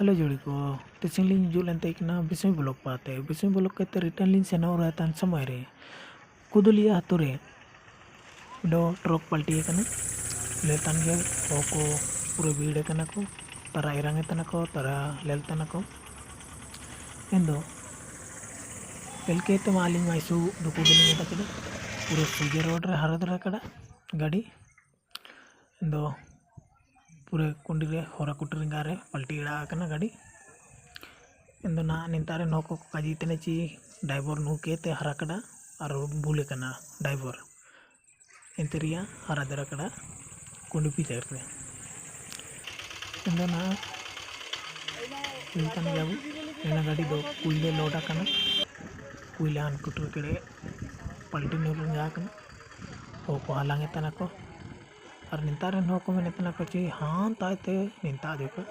hello जोड़ी को तेसिंग लिंग जुलन तेकना बिस्मी ब्लॉक पाते बिस्मी ब्लॉक के रिटर्न लिंग से नौ रहता समय रे कुदुलिया हतुरे दो ट्रक पलटी कना लेतान के को पूरे भीड़ कना को तरा इरंगे तना को तरा लेलतना को एंदो एलके मालिंग मैसू दुकुदलिंग तकड़े पूरे सुजे रोड रे हरदरा कड़ा गाड़ी एंदो पूरे कुंडी रे होरा कुटरिंगा रे पलटी इड़ा गाड़ी इंदो ना निंतारे नोको काजी तने ची ड्राइवर नुके ते हरा कड़ा और भूले कना ड्राइवर इंतरिया हरा दरा कड़ा कुंडी पीछे रे इंदो ना निंतान जाबू एना गाड़ी दो कुइले लोडा कना कुइले आन कुटर केड़े पलटी नुरुंगा कना ओ को हालांगे तना को और निंतारे नोको में तना को ची हां ताते निंता देखो